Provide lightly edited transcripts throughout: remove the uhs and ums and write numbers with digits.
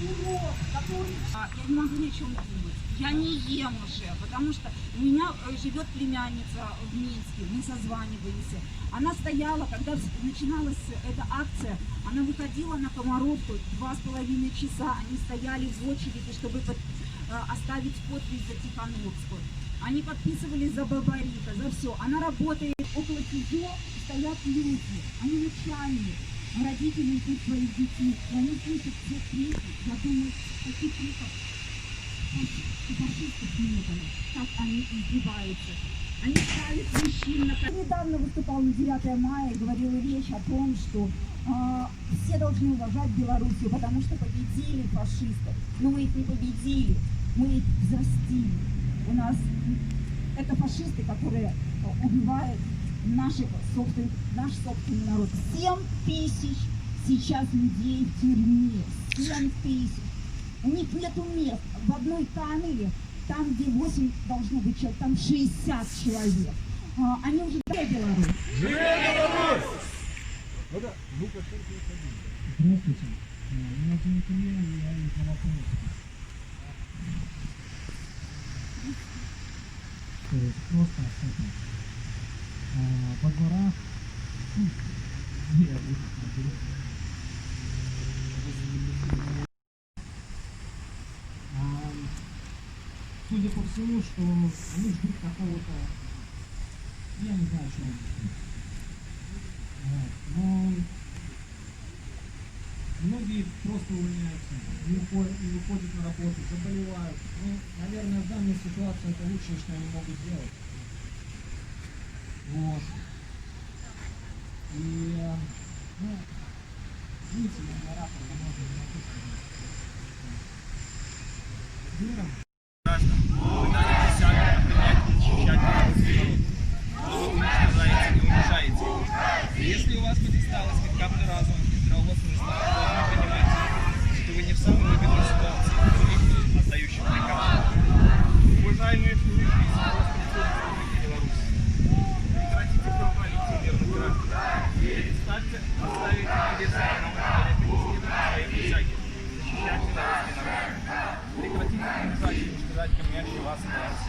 урод, который... Я не могу ни о чем думать. Я не ем уже, потому что у меня живет племянница в Минске, мы созваниваемся. Она стояла, когда начиналась эта акция, она выходила на Комаровку 2,5 часа, они стояли в очереди, чтобы оставить подпись за Тихановскую. Они подписывались за Бабарита, за все. Она работает около нее, стоят люди, они начальник. Родители ищут своих детей, и они слышат все крики. Я думаю, таких криков у фашистов не было. Как они издеваются. Они ставят мужчин на... Я недавно выступал на 9 мая и говорила речь о том, что все должны уважать Белоруссию, потому что победили фашистов. Но мы их не победили, мы их взрастили. У нас это фашисты, которые убивают наш собственный народ. 7 тысяч сейчас людей в тюрьме. 7 тысяч. У них нету мест. В одной камере, там, где 8 должно быть человек, там 60 человек. Они уже... Живе Беларусь! Живе Беларусь! Здравствуйте. Меня зовут Илья, я из Новокузнецка. То есть просто во дворах, судя по всему, что они ждут какого-то, я не знаю, что но многие просто увольняются, не выходят на работу, заболевают. Ну, наверное, в данной ситуации это лучшее, что они могут сделать. Вот. И, ну, видите, я рапорт немного не написано. Миром. Вы дали присягу принять и защищать белорусский народ. Вы уничтожаете и унижаете. Если у вас хоть осталось хоть капля разума, здравого смысла, вы должны понимать, что вы не в самой выгодной ситуации, вы отдающих приказ. Уважаемые служащие Беларуси, прекратите кровопролитие мирных граждан. Перестаньте оставить интересы экономики своей присяги. Защищать белорусский народ. Прекратите унижать и уничтожать кормящие вас власть.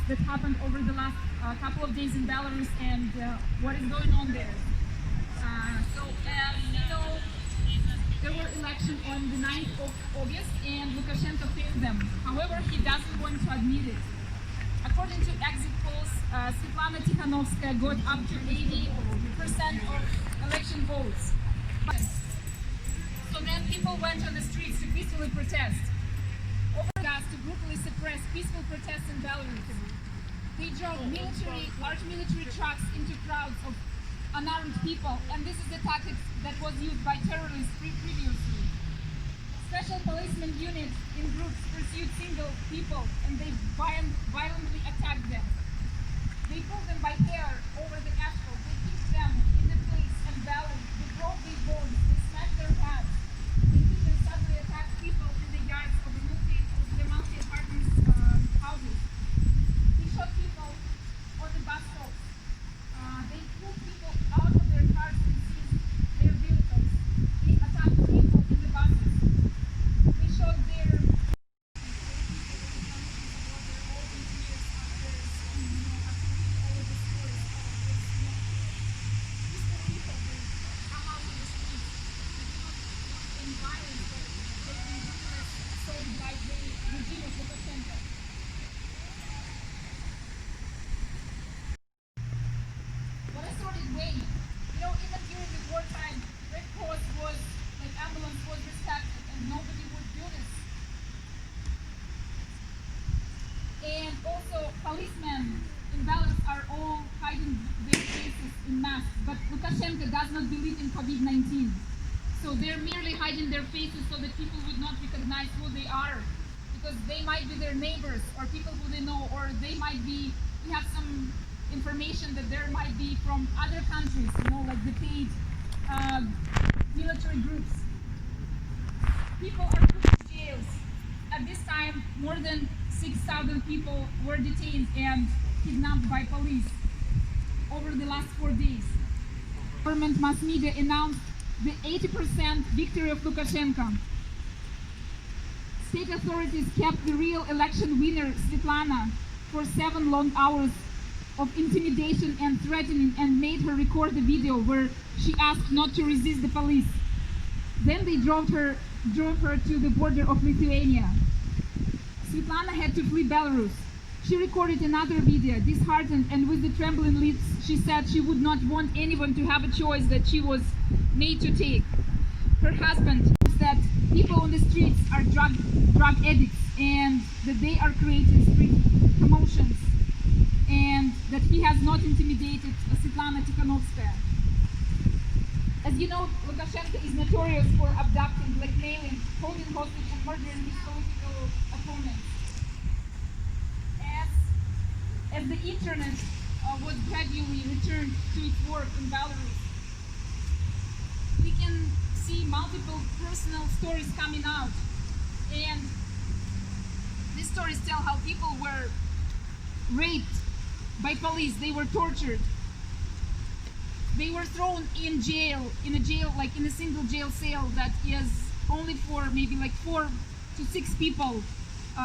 That happened over the last couple of days in Belarus and what is going on there. So as you know, there were elections on the 9th of August and Lukashenko failed them. However, he doesn't want to admit it. According to exit polls, Svetlana Tikhanovskaya got up to 80% of election votes. So then people went on the streets to peacefully protest. To brutally suppress peaceful protests in Belarus. They drove large military trucks into crowds of unarmed people, and this is the tactic that was used by terrorists previously. Special policemen units in groups pursued single people, and they violently attacked them. They pulled them by hair over the asphalt, they kicked them in the face and belly, they broke their bones, they smashed their heads. They even suddenly attacked people in the yards of the multi-apartment houses. They shot people on the bus stops. They pulled people out of their cars and seized their vehicles. They attacked people in the buses. They shot their all these years after all of this humanitarian way. You know, even during the wartime, Red Cross was, like ambulance was respected, and nobody would do this. And also, policemen in Belarus are all hiding their faces in masks, but Lukashenko does not believe in COVID-19. So they're merely hiding their faces so that people would not recognize who they are, because they might be their neighbors or people who they know, or they might be, we have some information that there might be from other countries, you know, like the paid military groups. People are put in jails. At this time, more than 6,000 people were detained and kidnapped by police over the last 4 days. Government mass media announced the 80% victory of Lukashenko. State authorities kept the real election winner, Svetlana, for 7 long hours of intimidation and threatening, and made her record the video where she asked not to resist the police. Then they drove her to the border of Lithuania. Svetlana had to flee Belarus. She recorded another video, disheartened and with the trembling lips. She said she would not want anyone to have a choice that she was made to take. Her husband said people on the streets are drug addicts, and that they are creating street commotions, and that he has not intimidated Svetlana Tikhanovskaya. As you know, Lukashenko is notorious for abducting, blackmailing, holding hostage and murdering his political opponents. As the internet was gradually returned to its work in Belarus, we can see multiple personal stories coming out. And these stories tell how people were raped by police, they were tortured. They were thrown in jail, like in a single jail cell that is only for maybe like 4 to 6 people.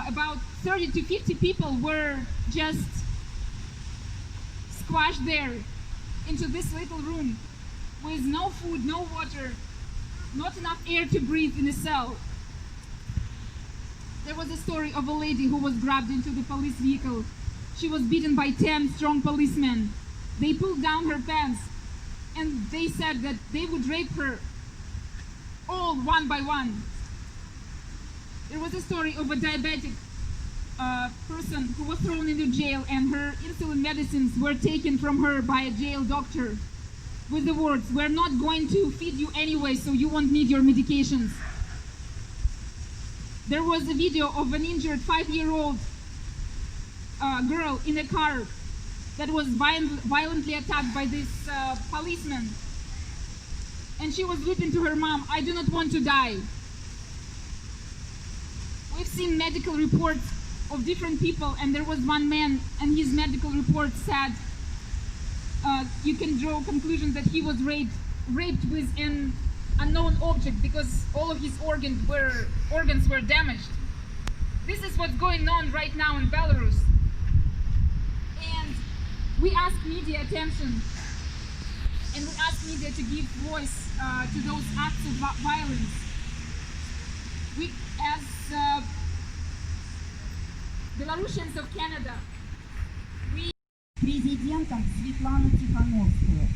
About 30 to 50 people were just squashed there into this little room with no food, no water, not enough air to breathe in a cell. There was a story of a lady who was grabbed into the police vehicle. She was beaten by 10 strong policemen. They pulled down her pants, and they said that they would rape her all one by one. There was a story of a diabetic person who was thrown into jail, and her insulin medicines were taken from her by a jail doctor with the words, "We're not going to feed you anyway, so you won't need your medications." There was a video of an injured 5-year-old girl in a car that was violently attacked by this policeman. And she was weeping to her mom, "I do not want to die." We've seen medical reports of different people, and there was one man, and his medical report said you can draw conclusion that he was raped with an unknown object, because all of his organs were damaged. This is what's going on right now in Belarus. And we ask media attention, and we ask media to give voice to those acts of violence. We, as Belarusians of Canada, президентом Светлану Тихановскую.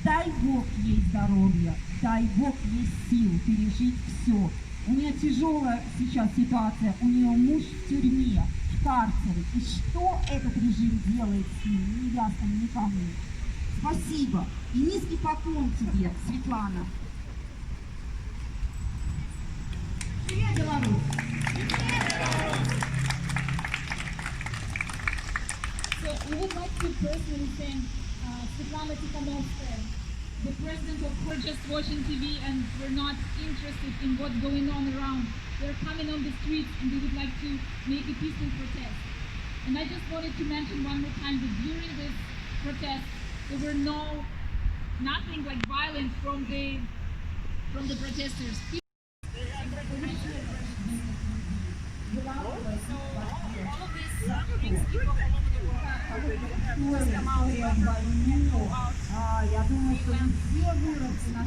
Дай Бог ей здоровья, дай Бог ей сил пережить все. У нее тяжелая сейчас ситуация, у нее муж в тюрьме, в карцере. И что этот режим делает с ним, не ясно никому. Спасибо. И низкий поклон тебе, Светлана. Привет, Беларусь! So we would like to personally thank Svetlana Tikhanovskaya, the president of We're Just Watching TV, and we're not interested in what's going on around. They're coming on the streets, and they would like to make a peaceful protest. And I just wanted to mention one more time that during this protest, there were nothing like violence from the protesters. So all of this brings people all over the world. Я думаю, что мы все выросли на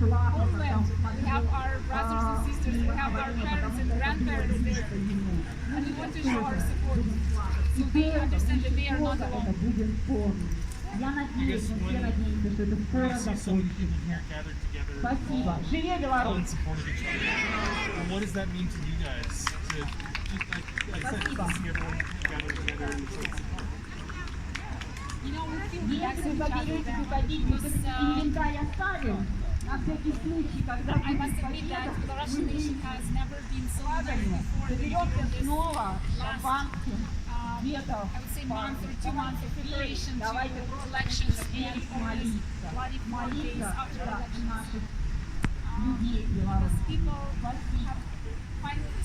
We have our brothers and sisters, we have our parents and grandparents there, and we want to show our support, so they understand that they are not alone. Я надеюсь, мы все надеемся, что это скоро See so закончится. many people here gathered together, Спасибо. Живе all Беларусь! in support of each other. And what does that mean to you guys? To just like I said, to see everyone gather together and so You know, we feel connected Если to вы each other заберетесь very уходить, much мы because, все-таки инвентарь оставим. На всякий случай, когда I будет must admit that победа, the Russian мы nation has never been so united складываем. before than Соберемся during this снова last, шампанским, где-то I would say в month парке. or 2 months of preparation to Давайте elections просто and вместе all these молиться. bloody 4 days Молиться after за elections. наших людей Because белорусских. people Спасибо. have finally